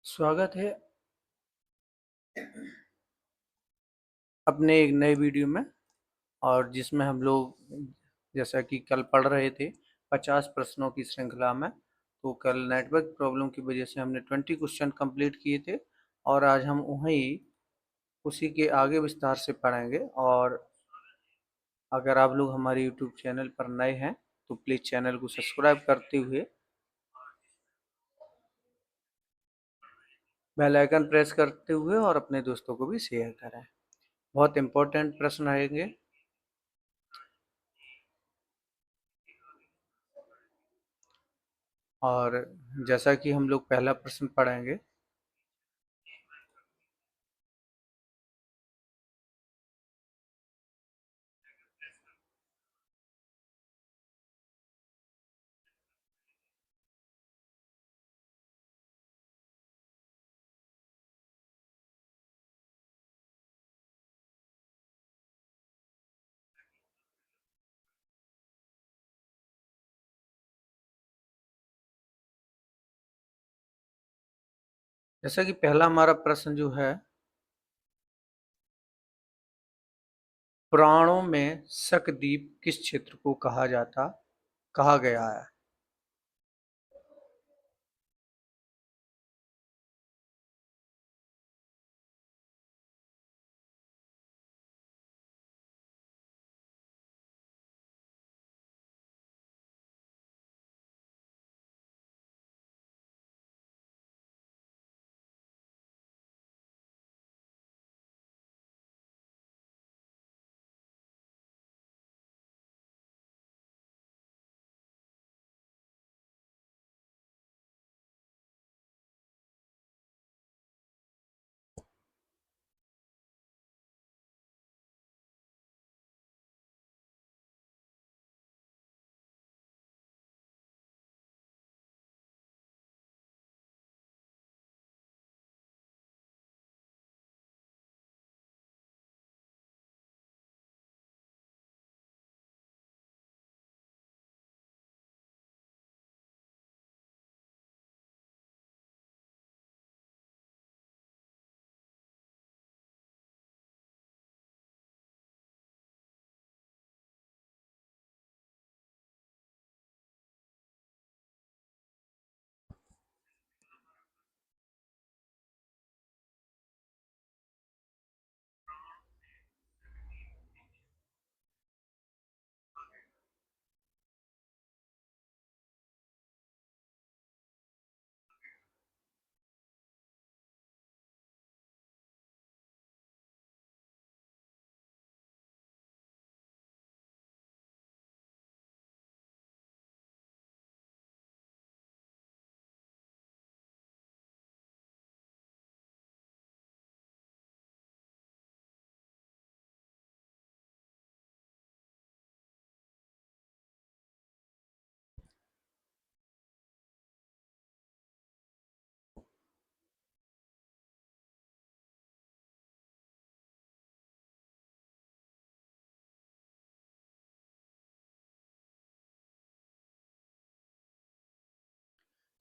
स्वागत है अपने एक नए वीडियो में। और जिसमें हम लोग जैसा कि कल पढ़ रहे थे 50 प्रश्नों की श्रृंखला में। तो कल नेटवर्क प्रॉब्लम की वजह से हमने 20 क्वेश्चन कंप्लीट किए थे और आज हम वहीं उसी के आगे विस्तार से पढ़ेंगे। और अगर आप लोग हमारे यूट्यूब चैनल पर नए हैं तो प्लीज़ चैनल को सब्सक्राइब करते हुए बेल आइकन प्रेस करते हुए और अपने दोस्तों को भी शेयर करें। बहुत इंपॉर्टेंट प्रश्न रहेंगे। और जैसा कि हम लोग पहला प्रश्न पढ़ेंगे। जैसा कि पहला हमारा प्रश्न जो है, पुराणों में शकद्वीप किस क्षेत्र को कहा गया है?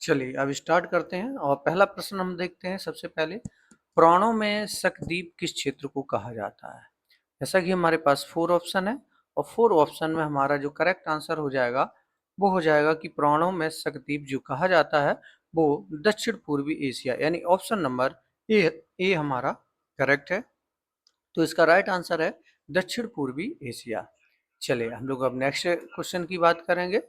चलिए अब स्टार्ट करते हैं और पहला प्रश्न हम देखते हैं। सबसे पहले, पुराणों में शकद्वीप किस क्षेत्र को कहा जाता है? जैसा कि हमारे पास 4 ऑप्शन है और 4 ऑप्शन में हमारा जो करेक्ट आंसर हो जाएगा वो हो जाएगा कि पुराणों में शकद्वीप जो कहा जाता है वो दक्षिण पूर्वी एशिया, यानी ऑप्शन नंबर ए हमारा करेक्ट है। तो इसका राइट आंसर है दक्षिण पूर्वी एशिया। चलिए हम लोग अब नेक्स्ट क्वेश्चन की बात करेंगे।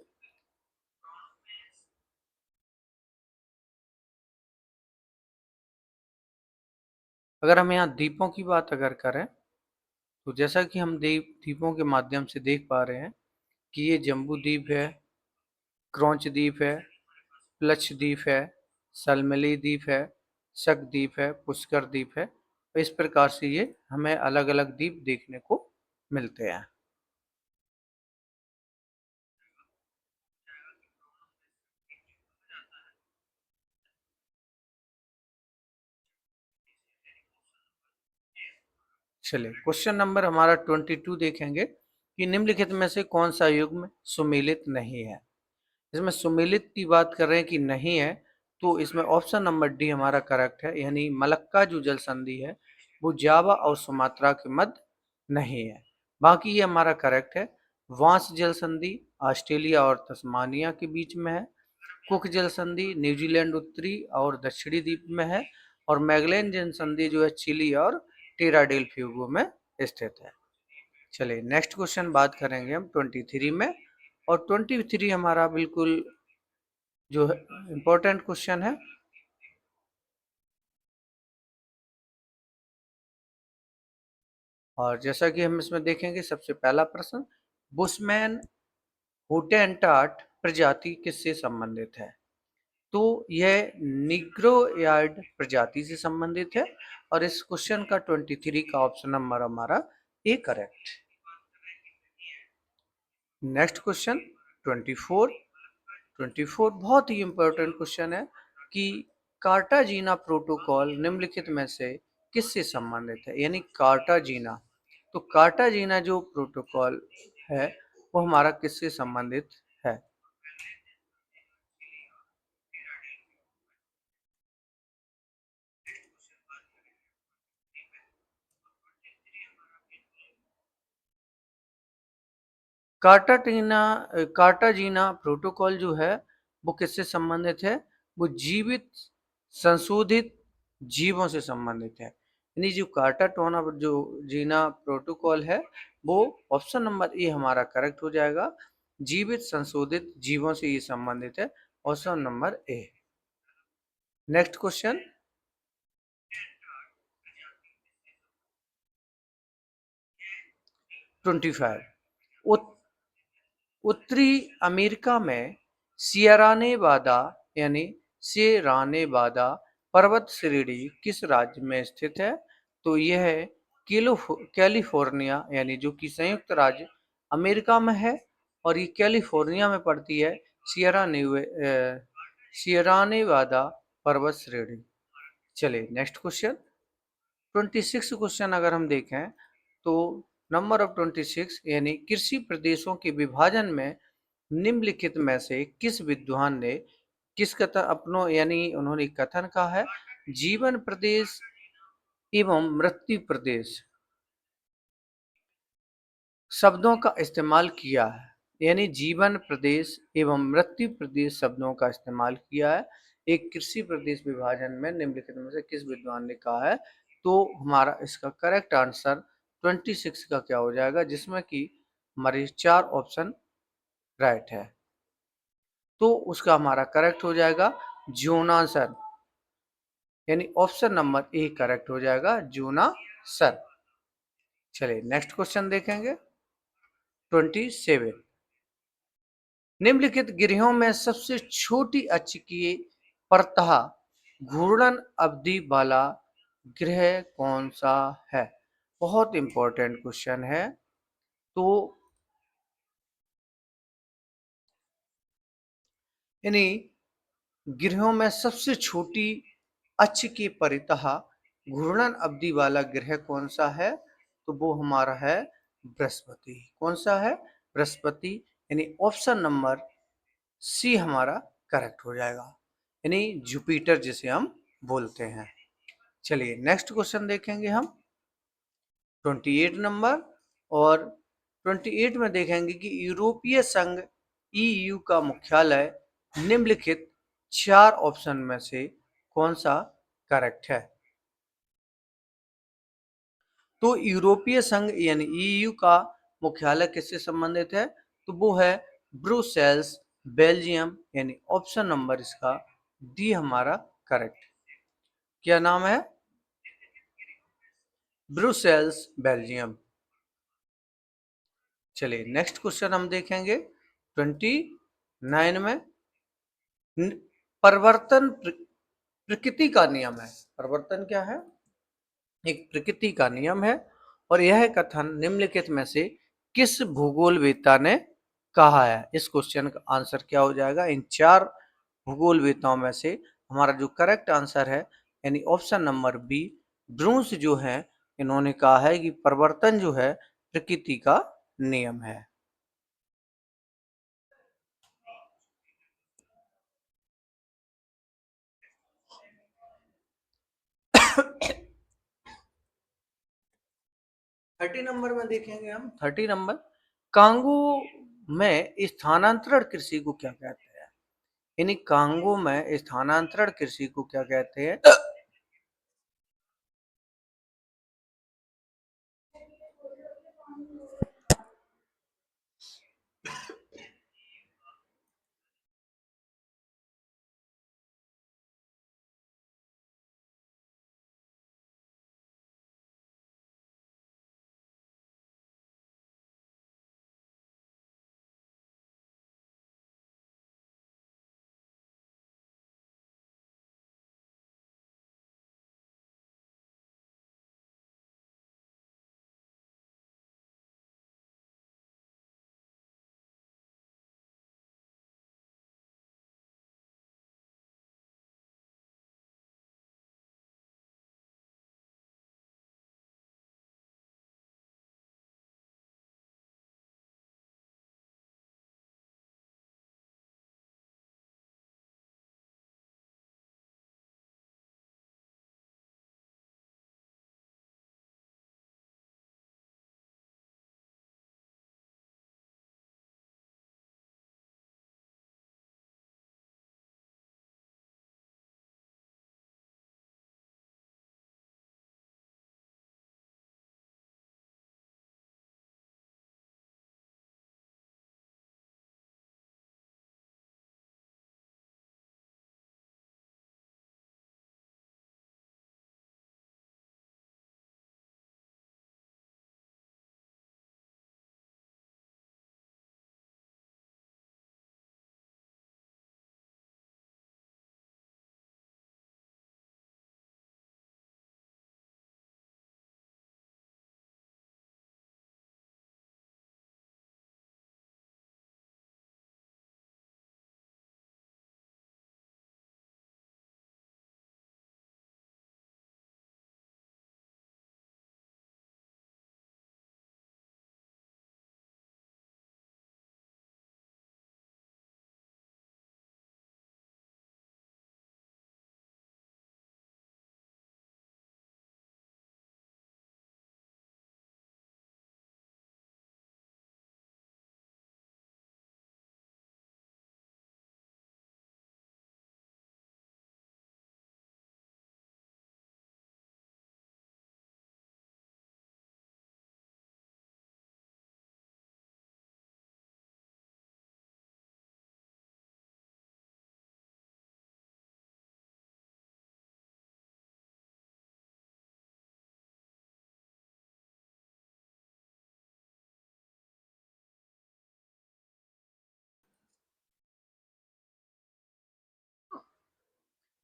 अगर हम यहाँ द्वीपों की बात अगर करें तो जैसा कि हम द्वीपों के माध्यम से देख पा रहे हैं कि ये जम्बू द्वीप है, क्रॉच द्वीप है, प्लच द्वीप है, सलमली द्वीप है, शक द्वीप है, पुष्कर द्वीप है। तो इस प्रकार से ये हमें अलग अलग द्वीप देखने को मिलते हैं। चलिए क्वेश्चन नंबर हमारा 22 देखेंगे कि निम्नलिखित में से कौन सा युग्म सुमेलित नहीं है। इसमें सुमेलित की बात कर रहे हैं कि नहीं है, तो इसमें ऑप्शन नंबर डी हमारा करेक्ट है, यानी मलक्का जो जल संधि है वो जावा और सुमात्रा के मध्य नहीं है। बाकी ये हमारा करेक्ट है। वांस जल संधि ऑस्ट्रेलिया और तस्मानिया के बीच में है। कुक जल संधि न्यूजीलैंड उत्तरी और दक्षिणी द्वीप में है। और मैगलेन जल संधि जो है चिली और टेरा डेल फ्यूगो में स्थित है। चलिए नेक्स्ट क्वेश्चन बात करेंगे हम 23 में, और 23 हमारा बिल्कुल जो है इम्पोर्टेंट क्वेश्चन है। और जैसा कि हम इसमें देखेंगे, सबसे पहला प्रश्न, बुशमैन होटेंटाट प्रजाति किससे संबंधित है? तो यह निग्रोयार्ड प्रजाति से संबंधित है। और इस क्वेश्चन का 23 का ऑप्शन नंबर हमारा ए करेक्ट। नेक्स्ट क्वेश्चन 24 बहुत ही इंपॉर्टेंट क्वेश्चन है कि कार्टाजीना प्रोटोकॉल निम्नलिखित में से किससे संबंधित है, यानी कार्टाजीना। तो कार्टाजीना जो प्रोटोकॉल है वो हमारा किससे संबंधित है? कार्टाजीना प्रोटोकॉल जो है वो किससे संबंधित है? वो जीवित संशोधित जीवों से संबंधित है। यानी जो कार्टाटोना जो जीना प्रोटोकॉल है वो ऑप्शन नंबर ए हमारा करेक्ट हो जाएगा। जीवित संशोधित जीवों से ये संबंधित है, option number A. Next question 25, उत्तरी अमेरिका में सियरा नेवादा यानी सियरानेवादा पर्वत श्रेणी किस राज्य में स्थित है? तो यह है कैलिफोर्निया, यानी जो कि संयुक्त राज्य अमेरिका में है, और ये कैलिफोर्निया में पड़ती है सियरा नेवादा पर्वत श्रेणी। चलिए नेक्स्ट क्वेश्चन 26 क्वेश्चन अगर हम देखें तो नंबर ऑफ 26 यानी कृषि प्रदेशों के विभाजन में निम्नलिखित में से किस विद्वान ने किस कथन अपनो यानी उन्होंने कथन कहा है, जीवन प्रदेश एवं मृत्यु प्रदेश शब्दों का इस्तेमाल किया है, यानी जीवन प्रदेश एवं मृत्यु प्रदेश शब्दों का इस्तेमाल किया है एक कृषि प्रदेश विभाजन में निम्नलिखित में से किस विद्वान ने कहा है? तो हमारा इसका करेक्ट आंसर 26 का क्या हो जाएगा, जिसमें कि हमारे 4 ऑप्शन राइट है। तो उसका हमारा करेक्ट हो जाएगा जोनासन, यानी ऑप्शन नंबर ए करेक्ट हो जाएगा जोनासन। चलिए नेक्स्ट क्वेश्चन देखेंगे 27, निम्नलिखित गिरहों में सबसे छोटी अक्ष की परतः घूर्णन अवधि वाला ग्रह कौन सा है? बहुत इंपॉर्टेंट क्वेश्चन है। तो यानी ग्रहों में सबसे छोटी अक्ष की परितः घूर्णन अवधि वाला ग्रह कौन सा है? तो वो हमारा है बृहस्पति। कौन सा है? बृहस्पति, यानी ऑप्शन नंबर सी हमारा करेक्ट हो जाएगा, यानी जुपिटर जिसे हम बोलते हैं। चलिए नेक्स्ट क्वेश्चन देखेंगे हम 28 नंबर, और 28 में देखेंगे कि यूरोपीय संघ ईयू का मुख्यालय निम्नलिखित 4 ऑप्शन में से कौन सा करेक्ट है? तो यूरोपीय संघ यानी ईयू का मुख्यालय किससे संबंधित है? तो वो है ब्रुसेल्स बेल्जियम, यानी ऑप्शन नंबर इसका डी हमारा करेक्ट। क्या नाम है? Brussels Belgium. चलिए नेक्स्ट क्वेश्चन हम देखेंगे 29 में, परिवर्तन प्रकृति का नियम है। परिवर्तन क्या है? एक प्रकृति का नियम है, और यह कथन निम्नलिखित में से किस भूगोलवेत्ता ने कहा है? इस क्वेश्चन का आंसर क्या हो जाएगा? इन 4 भूगोलवेत्ताओं में से हमारा जो करेक्ट आंसर है, यानी ऑप्शन नंबर बी ब्रूस जो है, इन्होंने कहा है कि परिवर्तन जो है प्रकृति का नियम है। 30 नंबर में देखेंगे हम। 30 नंबर, कांगो में स्थानांतरण कृषि को क्या कहते हैं? यानी कांगो में स्थानांतरण कृषि को क्या कहते हैं?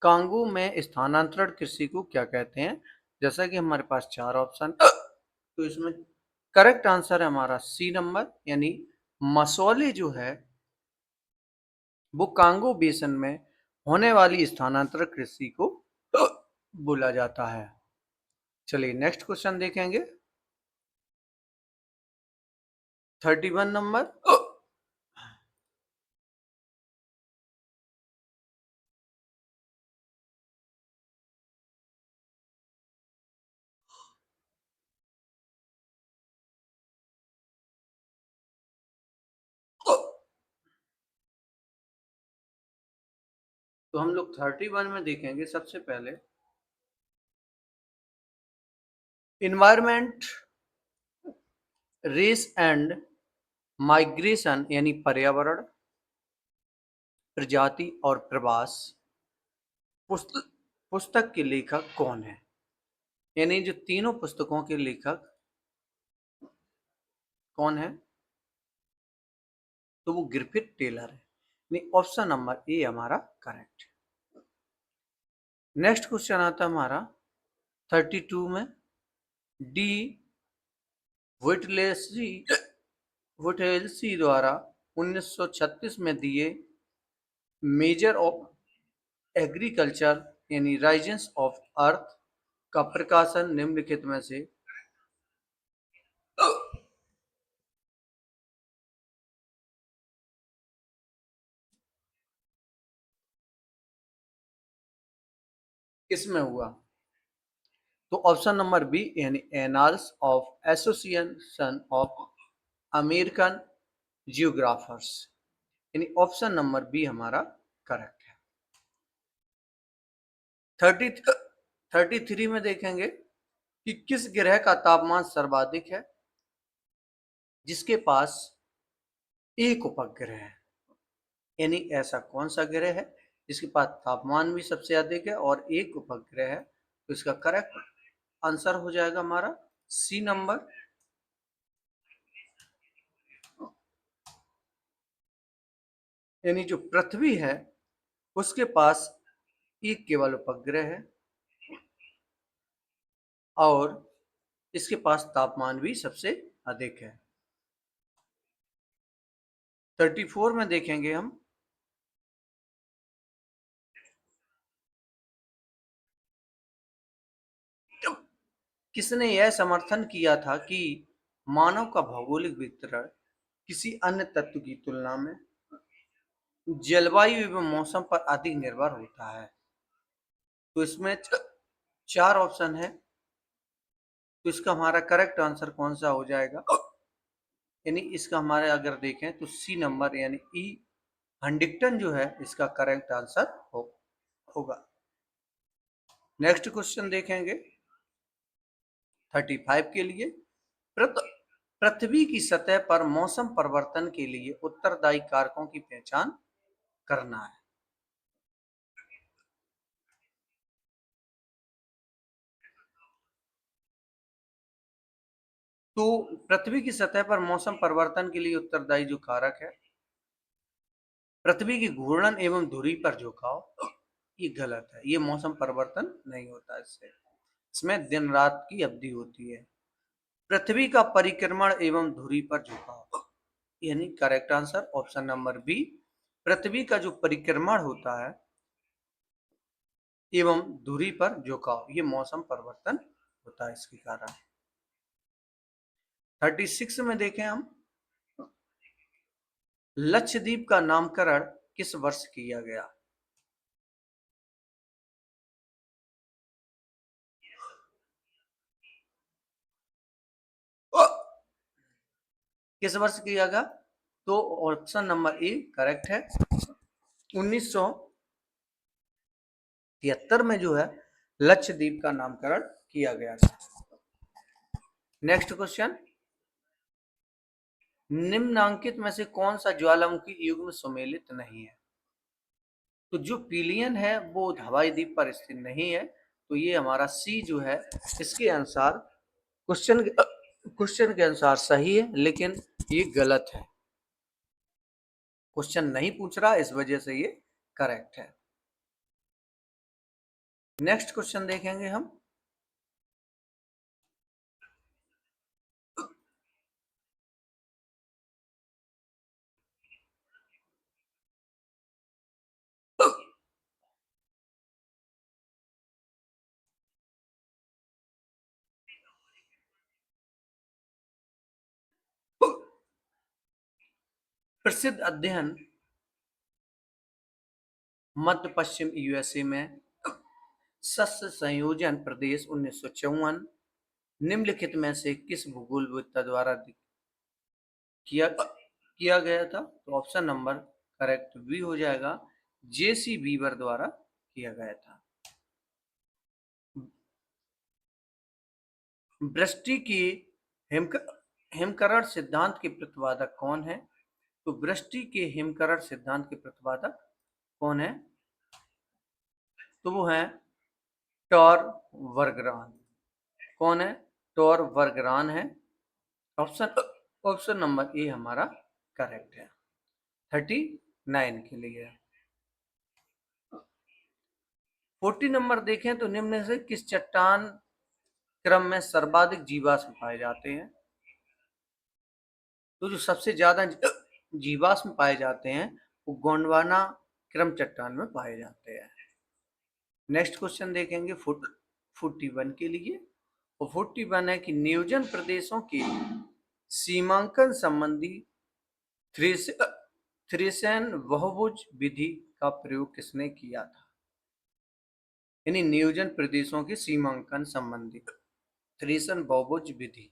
कांगो में स्थानांतरण कृषि को क्या कहते हैं? जैसा कि हमारे पास 4 ऑप्शन, तो इसमें करेक्ट आंसर है हमारा सी नंबर, यानी मसौले जो है वो कांगो बेसन में होने वाली स्थानांतरण कृषि को बोला जाता है। चलिए नेक्स्ट क्वेश्चन देखेंगे। 31 नंबर, तो हम लोग 31 में देखेंगे सबसे पहले इन्वायरमेंट, रेस एंड माइग्रेशन, यानी पर्यावरण, प्रजाति और प्रवास। पुस्तक पुस्तक के लेखक कौन है? यानी जो तीनों पुस्तकों के लेखक कौन है? तो वो ग्रिफिथ टेलर है, यानी ऑप्शन नंबर ए हमारा करेक्ट। नेक्स्ट क्वेश्चन आता है हमारा 32 में, डी विटलेसी वुटेल्सी द्वारा 1936 में दिए मेजर ऑफ एग्रीकल्चर यानी राइजेंस ऑफ अर्थ का प्रकाशन निम्नलिखित में से किसमें हुआ? तो ऑप्शन नंबर बी यानी annals of association of American geographers, यानी ऑप्शन नंबर बी हमारा करेक्ट है। 33 में देखेंगे कि किस ग्रह का तापमान सर्वाधिक है जिसके पास एक उपग्रह है, यानी ऐसा कौन सा ग्रह है जिसके पास तापमान भी सबसे अधिक है और एक उपग्रह है। तो इसका करेक्ट आंसर हो जाएगा हमारा सी नंबर, यानी जो पृथ्वी है उसके पास एक केवल उपग्रह है और इसके पास तापमान भी सबसे अधिक है। 34 में देखेंगे हम किसने यह समर्थन किया था कि मानव का भौगोलिक वितरण किसी अन्य तत्व की तुलना में जलवायु एवं मौसम पर अधिक निर्भर होता है। तो इसमें चार ऑप्शन है, तो इसका हमारा करेक्ट आंसर कौन सा हो जाएगा, यानी इसका हमारे अगर देखें तो सी नंबर यानी ई हंटिंगटन जो है इसका करेक्ट आंसर होगा। नेक्स्ट क्वेश्चन देखेंगे 35 के लिए, पृथ्वी की सतह पर मौसम परिवर्तन के लिए उत्तरदायी कारकों की पहचान करना है। तो पृथ्वी की सतह पर मौसम परिवर्तन के लिए उत्तरदायी जो कारक है, पृथ्वी की घूर्णन एवं धुरी पर झुकाव, ये गलत है, ये मौसम परिवर्तन नहीं होता इससे, इसमें दिन रात की अवधि होती है। पृथ्वी का परिक्रमण एवं धुरी पर झुकाव, यानी correct answer option number b, पृथ्वी का जो परिक्रमण होता है एवं धुरी पर झुकाव, ये मौसम परिवर्तन होता है इसके कारण। 36 में देखें हम, लक्षद्वीप का नामकरण किस वर्ष किया गया। किस वर्ष किया गया, तो ऑप्शन नंबर ए करेक्ट है, 1973 में जो है लक्षद्वीप का नामकरण किया गया था। नेक्स्ट क्वेश्चन, निम्नांकित में से कौन सा ज्वालामुखी युग्म सुमेलित नहीं है। तो जो पिलियन है वो हवाई द्वीप पर स्थित नहीं है, तो ये हमारा सी जो है इसके अनुसार क्वेश्चन के अनुसार सही है, लेकिन ये गलत है, क्वेश्चन नहीं पूछ रहा इस वजह से ये करेक्ट है। नेक्स्ट क्वेश्चन देखेंगे हम, प्रसिद्ध अध्ययन मध्य पश्चिम यूएसए में सस्य संयोजन प्रदेश 1954 निम्नलिखित में से किस भूगोलविद्ता द्वारा किया गया था। तो ऑप्शन नंबर करेक्ट बी हो जाएगा, जेसी बीवर द्वारा किया गया था। वृष्टि की हिमकरण सिद्धांत के प्रतिपादक कौन है। तो वृष्टि के हिमकरण सिद्धांत के प्रतिपादक कौन है, तो वो है टॉर वर्गरान। कौन है, टॉर वर्गरान है। ऑप्शन नंबर ए हमारा करेक्ट है 39 के लिए। 40 नंबर देखें तो निम्न से किस चट्टान क्रम में सर्वाधिक जीवाश्म पाए जाते हैं। तो जो सबसे ज्यादा जीवाश्म पाए जाते हैं वो गोंडवाना क्रम चट्टान में पाए जाते हैं। नेक्स्ट क्वेश्चन देखेंगे 41 के लिए, और 41 है कि नियोजन प्रदेशों के सीमांकन संबंधी थ्रेसेन बहुभुज विधि का प्रयोग किसने किया था। यानी नियोजन प्रदेशों के सीमांकन संबंधी थ्रेसन बहुभुज विधि,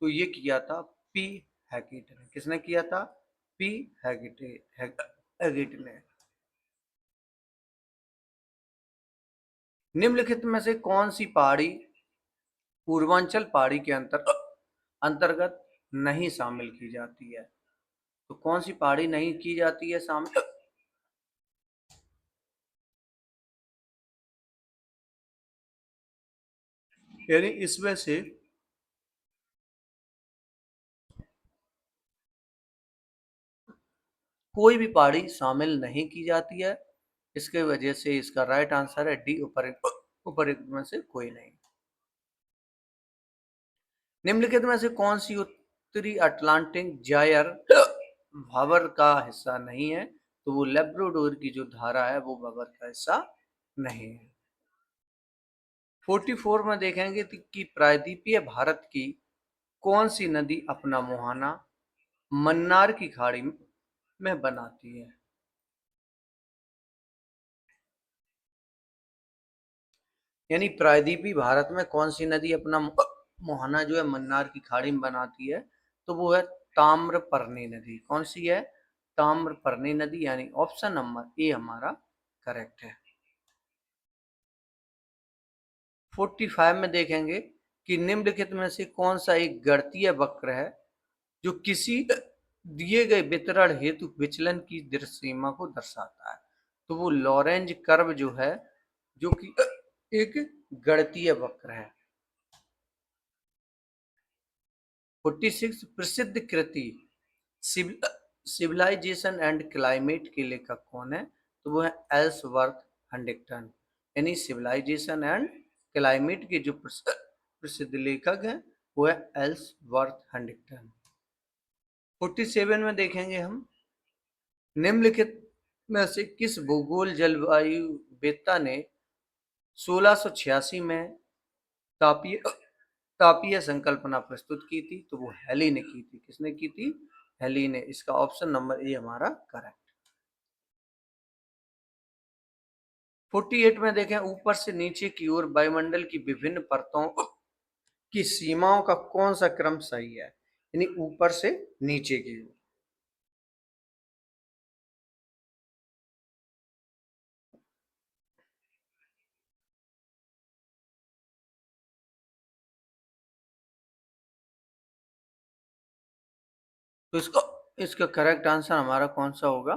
तो ये किया था पी हैगिट ने। किसने किया था? पी हैगिट ने। निम्नलिखित में से कौन सी पहाड़ी पूर्वांचल पहाड़ी के अंतर्गत नहीं शामिल की जाती है? तो कौन सी पहाड़ी नहीं की जाती है शामिल? यानी इसमें से कोई भी पहाड़ी शामिल नहीं की जाती है। इसके वजह से इसका राइट आंसर है डी, ऊपर में से कोई नहीं। निम्नलिखित में से कौन सी उत्तरी अटलांटिक जायर भाबर का हिस्सा नहीं है? तो वो लेब्राडोर की जो धारा है वो भाबर का हिस्सा नहीं है। 44 में देखेंगे कि प्रायद्वीपीय भारत की कौन सी नदी अपना मुहाना मन्नार की खाड़ी में बनाती है? यानी प्रायद्वीपीय भारत में कौन सी नदी अपना मुहाना जो है मन्नार की खाड़ी में बनाती है? तो वो है ताम्रपर्णी नदी। कौन सी है? ताम्रपर्णी नदी। यानी ऑप्शन नंबर ए हमारा करेक्ट है। 45 में देखेंगे कि निम्नलिखित में से कौन सा एक गणितीय वक्र है जो किसी दिए गए वितरण हेतु विचलन की दृश्य सीमा को दर्शाता है? तो वो लॉरेंज कर्व जो है, जो कि एक गणितीय वक्र है। 46 प्रसिद्ध कृति सिविलाइजेशन एंड क्लाइमेट के लेखक कौन है? तो वो है एल्सवर्थ हंटिंगटन। यानी सिविलाइजेशन एंड क्लाइमेट के जो प्रसिद्ध लेखक हैं वो है एल्सवर्थ हंटिंगटन। 47 में देखेंगे हम, निम्नलिखित में से किस भूगोल जलवायु वेत्ता ने 1686 में तापीय तापीय संकल्पना प्रस्तुत की थी? तो वो हेली ने की थी। किसने की थी? हेली ने। इसका ऑप्शन नंबर ए हमारा करेक्ट। 48 में देखें, ऊपर से नीचे की ओर वायुमंडल की विभिन्न परतों की सीमाओं का कौन सा क्रम सही है? यानी ऊपर से नीचे की ओर। तो इसका करेक्ट आंसर हमारा कौन सा होगा?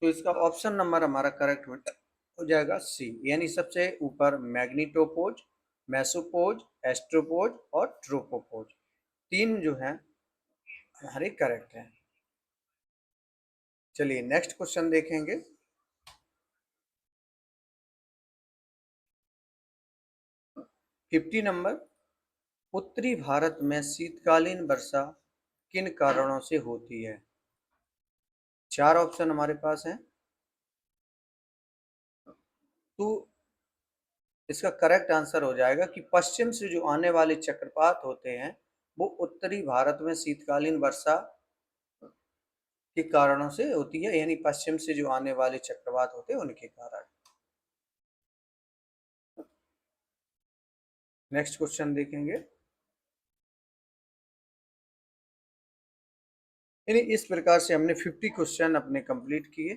तो इसका ऑप्शन नंबर हमारा करेक्ट हो जाएगा सी, यानी सबसे ऊपर मैग्नीटोपोज, मेसोपोज, एस्ट्रोपोज और ट्रोपोपोज, तीन जो हैं हमारे करेक्ट हैं। चलिए नेक्स्ट क्वेश्चन देखेंगे। 50 नंबर, उत्तरी भारत में शीतकालीन वर्षा किन कारणों से होती है? चार ऑप्शन हमारे पास हैं। तो इसका करेक्ट आंसर हो जाएगा कि पश्चिम से जो आने वाले चक्रवात होते हैं वो उत्तरी भारत में शीतकालीन वर्षा के कारणों से होती है, यानी पश्चिम से जो आने वाले चक्रवात होते हैं उनके कारण। नेक्स्ट क्वेश्चन देखेंगे। यानी इस प्रकार से हमने 50 क्वेश्चन अपने कंप्लीट किए।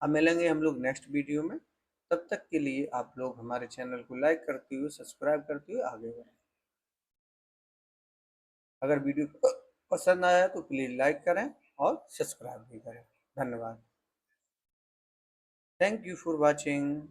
अब मिलेंगे हम लोग नेक्स्ट वीडियो में। तब तक के लिए आप लोग हमारे चैनल को लाइक करते हुए, सब्सक्राइब करते हुए आगे बढ़ें। अगर वीडियो पसंद आया तो प्लीज़ लाइक करें और सब्सक्राइब भी करें। धन्यवाद। Thank you for watching.